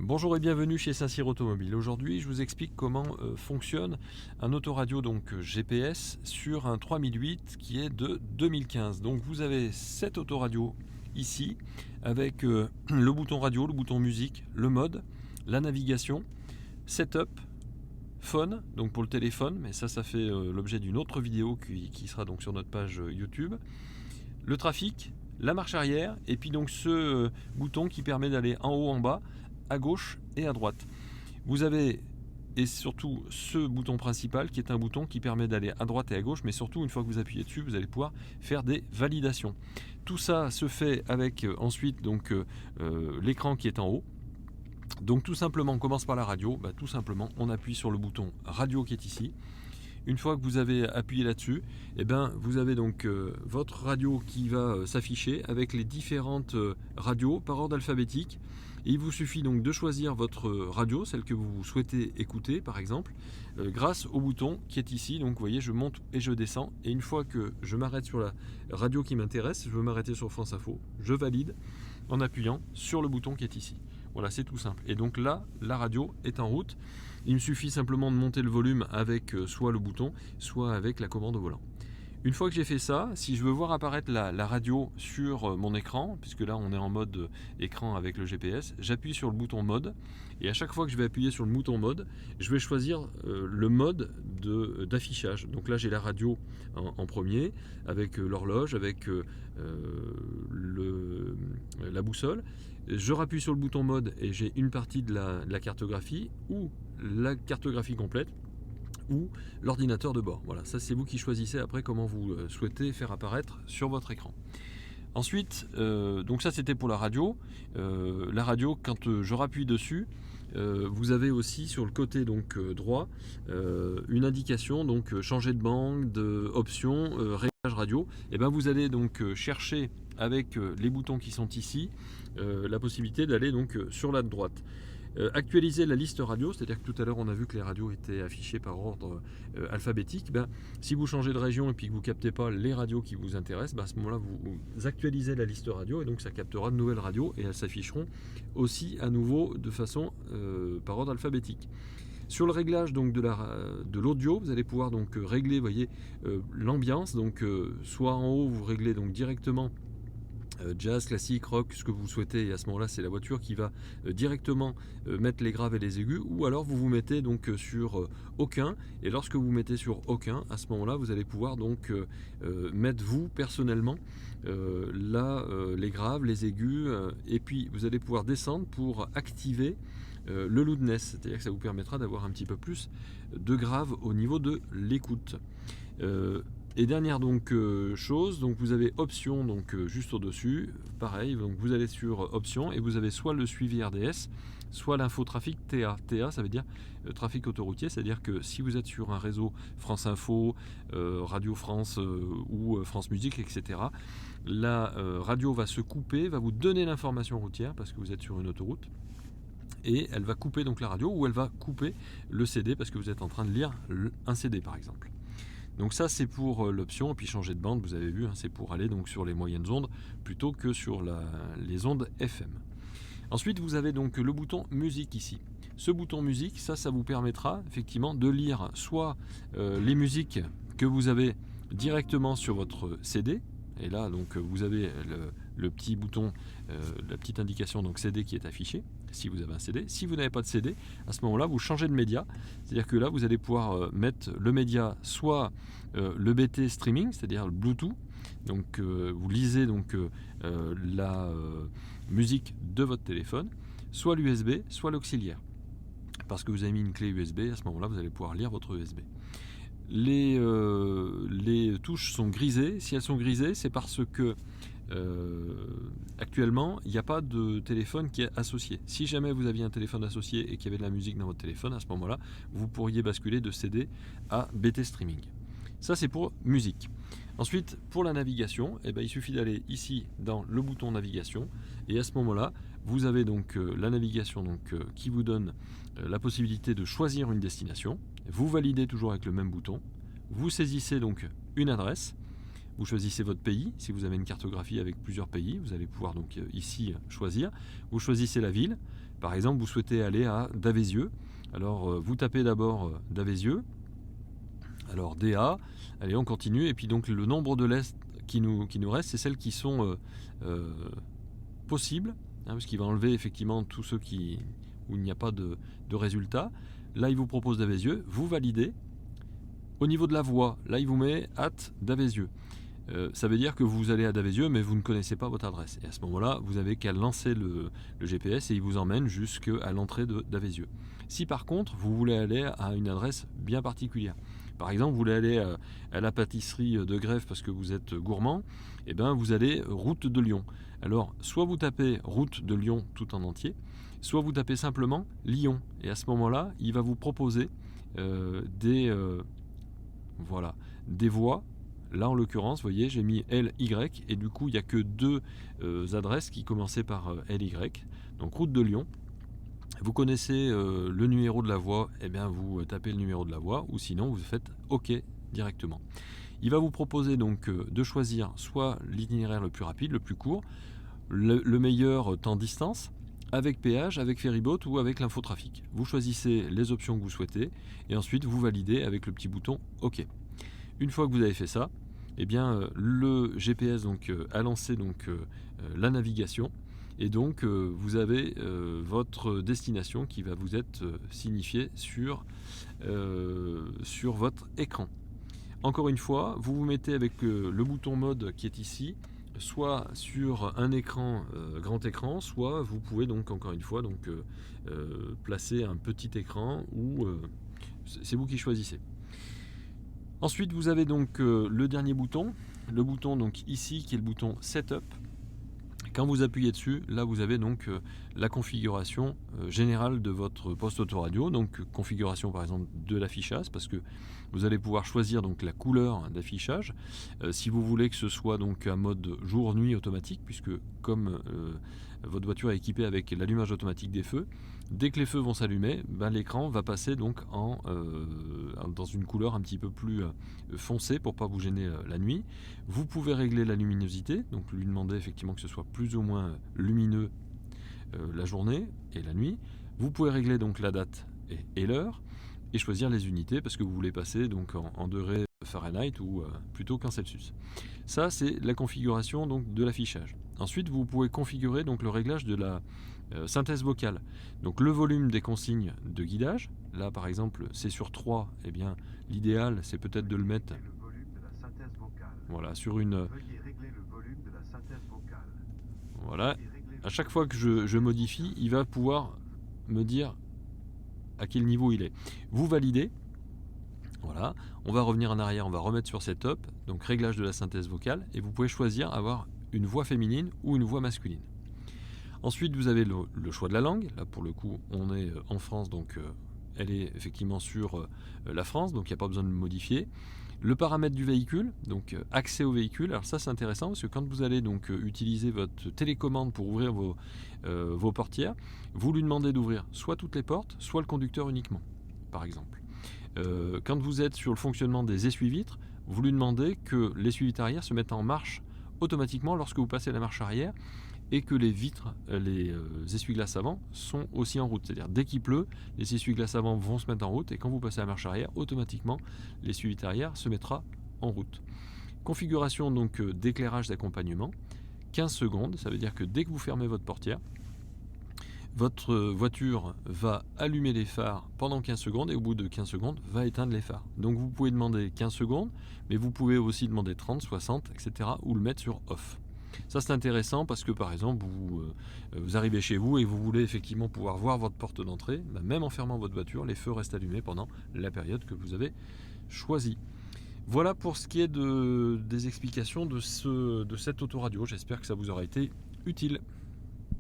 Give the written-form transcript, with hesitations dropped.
Bonjour et bienvenue chez Saint-Cyr Automobile. Aujourd'hui, je vous explique comment fonctionne un autoradio GPS sur un 3008 qui est de 2015. Donc vous avez cet autoradio ici avec le bouton radio, le bouton musique, le mode, la navigation, setup, phone, donc pour le téléphone, mais ça fait l'objet d'une autre vidéo qui sera donc sur notre page YouTube. Le trafic, la marche arrière et puis donc ce bouton qui permet d'aller en haut, en bas, à gauche et à droite. Vous avez et surtout ce bouton principal qui est un bouton qui permet d'aller à droite et à gauche, mais surtout une fois que vous appuyez dessus, vous allez pouvoir faire des validations. Tout ça se fait avec ensuite l'écran qui est en haut. Donc tout simplement, on commence par la radio. Tout simplement, on appuie sur le bouton radio qui est ici. Une fois que vous avez appuyé là-dessus, vous avez donc votre radio qui va s'afficher avec les différentes radios par ordre alphabétique. Et il vous suffit donc de choisir votre radio, celle que vous souhaitez écouter par exemple, grâce au bouton qui est ici. Donc vous voyez, je monte et je descends. Et une fois que je m'arrête sur la radio qui m'intéresse, je veux m'arrêter sur France Info, je valide en appuyant sur le bouton qui est ici. Voilà, c'est tout simple. Et donc là, la radio est en route. Il me suffit simplement de monter le volume avec soit le bouton, soit avec la commande au volant. Une fois que j'ai fait ça, si je veux voir apparaître la radio sur mon écran, puisque là on est en mode écran avec le GPS, j'appuie sur le bouton mode. Et à chaque fois que je vais appuyer sur le bouton mode, je vais choisir le mode d'affichage. Donc là j'ai la radio en premier, avec l'horloge, avec la boussole. Je rappuie sur le bouton mode et j'ai une partie de la cartographie ou la cartographie complète ou l'ordinateur de bord. Voilà, ça c'est vous qui choisissez après comment vous souhaitez faire apparaître sur votre écran. Ensuite, donc ça c'était pour la radio. La radio, quand je rappuie dessus, vous avez aussi sur le côté droit une indication, donc changer de bande, option, réglage radio. Et vous allez donc chercher avec les boutons qui sont ici la possibilité d'aller donc sur la droite. Actualiser la liste radio, c'est-à-dire que tout à l'heure on a vu que les radios étaient affichées par ordre alphabétique. Si vous changez de région et puis que vous ne captez pas les radios qui vous intéressent, à ce moment-là vous actualisez la liste radio et donc ça captera de nouvelles radios et elles s'afficheront aussi à nouveau de façon par ordre alphabétique. Sur le réglage donc de l'audio, vous allez pouvoir donc régler, voyez, l'ambiance. Donc soit en haut vous réglez donc directement jazz, classique, rock, ce que vous souhaitez, et à ce moment là c'est la voiture qui va directement mettre les graves et les aigus, ou alors vous vous mettez donc sur aucun, et lorsque vous mettez sur aucun, à ce moment là vous allez pouvoir donc mettre vous personnellement les graves, les aigus, et puis vous allez pouvoir descendre pour activer le loudness, c'est-à-dire que ça vous permettra d'avoir un petit peu plus de graves au niveau de l'écoute. Et dernière chose, donc vous avez option juste au-dessus, pareil, donc vous allez sur option et vous avez soit le suivi RDS, soit l'infotrafic TA. TA ça veut dire trafic autoroutier, c'est-à-dire que si vous êtes sur un réseau France Info, Radio France ou France Musique, etc., la radio va se couper, va vous donner l'information routière parce que vous êtes sur une autoroute. Et elle va couper donc la radio ou elle va couper le CD parce que vous êtes en train de lire un CD par exemple. Donc ça c'est pour l'option, et puis changer de bande, vous avez vu, c'est pour aller donc sur les moyennes ondes plutôt que sur les ondes FM. Ensuite vous avez donc le bouton musique ici. Ce bouton musique, ça vous permettra effectivement de lire soit les musiques que vous avez directement sur votre CD, et là donc vous avez le petit bouton, la petite indication donc CD qui est affichée si vous avez un CD. Si vous n'avez pas de CD, à ce moment là vous changez de média, c'est à dire que là vous allez pouvoir mettre le média soit le BT streaming, c'est à dire le Bluetooth, donc vous lisez donc la musique de votre téléphone, soit l'USB, soit l'auxiliaire, parce que vous avez mis une clé USB, à ce moment là vous allez pouvoir lire votre USB. Les touches sont grisées. Si elles sont grisées, c'est parce que actuellement il n'y a pas de téléphone qui est associé. Si jamais vous aviez un téléphone associé et qu'il y avait de la musique dans votre téléphone, à ce moment là vous pourriez basculer de CD à BT streaming. Ça c'est pour musique. Ensuite pour la navigation, il suffit d'aller ici dans le bouton navigation et à ce moment là vous avez donc la navigation qui vous donne la possibilité de choisir une destination. Vous validez toujours avec le même bouton, vous saisissez donc une adresse, vous choisissez votre pays. Si vous avez une cartographie avec plusieurs pays, vous allez pouvoir donc ici choisir. Vous choisissez la ville. Par exemple, vous souhaitez aller à Davézieux. Alors, vous tapez d'abord Davézieux. Alors, DA. Allez, on continue. Et puis, donc, le nombre de lettres qui nous reste, c'est celles qui sont possibles, parce qu'il va enlever effectivement tous ceux où il n'y a pas de résultat. Là, il vous propose Davézieux. Vous validez. Au niveau de la voie, là, il vous met @Davézieux. Ça veut dire que vous allez à Davézieux, mais vous ne connaissez pas votre adresse. Et à ce moment-là, vous n'avez qu'à lancer le GPS et il vous emmène jusqu'à l'entrée de Davézieux. Si par contre, vous voulez aller à une adresse bien particulière, par exemple, vous voulez aller à la pâtisserie de Grève parce que vous êtes gourmand, eh bien, vous allez route de Lyon. Alors, soit vous tapez route de Lyon tout en entier, soit vous tapez simplement Lyon. Et à ce moment-là, il va vous proposer des voies. Là, en l'occurrence, vous voyez, j'ai mis LY et du coup, il n'y a que deux adresses qui commençaient par LY. Donc, route de Lyon. Vous connaissez le numéro de la voie, eh bien, vous tapez le numéro de la voie ou sinon, vous faites OK directement. Il va vous proposer donc de choisir soit l'itinéraire le plus rapide, le plus court, le meilleur temps distance, avec péage, avec ferryboat ou avec l'infotrafic. Vous choisissez les options que vous souhaitez et ensuite vous validez avec le petit bouton OK. Une fois que vous avez fait ça, eh bien, le GPS donc, a lancé donc, la navigation et donc vous avez votre destination qui va vous être signifiée sur votre écran. Encore une fois, vous vous mettez avec le bouton mode qui est ici, soit sur un écran, grand écran, soit vous pouvez donc encore une fois donc, placer un petit écran ou c'est vous qui choisissez. Ensuite, vous avez donc le dernier bouton, le bouton donc ici qui est le bouton Setup. Quand vous appuyez dessus, là vous avez donc la configuration générale de votre poste autoradio, donc configuration par exemple de l'affichage, parce que vous allez pouvoir choisir donc la couleur d'affichage. Si vous voulez que ce soit donc un mode jour-nuit automatique, puisque comme votre voiture est équipée avec l'allumage automatique des feux, dès que les feux vont s'allumer, l'écran va passer donc dans une couleur un petit peu plus foncée pour ne pas vous gêner la nuit. Vous pouvez régler la luminosité, donc lui demander effectivement que ce soit plus ou moins lumineux la journée et la nuit. Vous pouvez régler donc la date et l'heure et choisir les unités parce que vous voulez passer donc en degrés Fahrenheit ou plutôt qu'en Celsius. Ça, c'est la configuration donc de l'affichage. Ensuite, vous pouvez configurer donc le réglage de la synthèse vocale. Donc le volume des consignes de guidage. Là, par exemple, c'est sur 3. Eh bien, l'idéal, c'est peut-être de le mettre sur une... Veuillez régler le volume de la synthèse vocale. Voilà. À chaque fois que je modifie, il va pouvoir me dire à quel niveau il est. Vous validez. Voilà. On va revenir en arrière, on va remettre sur Setup, donc réglage de la synthèse vocale, et vous pouvez choisir avoir une voix féminine ou une voix masculine. Ensuite, vous avez le choix de la langue. Là, pour le coup, on est en France, donc elle est effectivement sur la France, donc il n'y a pas besoin de le modifier. Le paramètre du véhicule, donc accès au véhicule. Alors ça, c'est intéressant parce que quand vous allez donc utiliser votre télécommande pour ouvrir vos portières, vous lui demandez d'ouvrir soit toutes les portes, soit le conducteur uniquement, par exemple. Quand vous êtes sur le fonctionnement des essuie-vitres, vous lui demandez que l'essuie-vitre arrière se mette en marche automatiquement lorsque vous passez la marche arrière et que les vitres, les essuie-glaces avant sont aussi en route. C'est-à-dire dès qu'il pleut, les essuie-glaces avant vont se mettre en route et quand vous passez la marche arrière, automatiquement l'essuie-vitre arrière se mettra en route. Configuration donc d'éclairage d'accompagnement, 15 secondes, ça veut dire que dès que vous fermez votre portière, votre voiture va allumer les phares pendant 15 secondes et au bout de 15 secondes va éteindre les phares. Donc vous pouvez demander 15 secondes, mais vous pouvez aussi demander 30, 60, etc. ou le mettre sur off. Ça c'est intéressant parce que par exemple vous arrivez chez vous et vous voulez effectivement pouvoir voir votre porte d'entrée, même en fermant votre voiture, les feux restent allumés pendant la période que vous avez choisie. Voilà pour ce qui est des explications de cette autoradio, j'espère que ça vous aura été utile.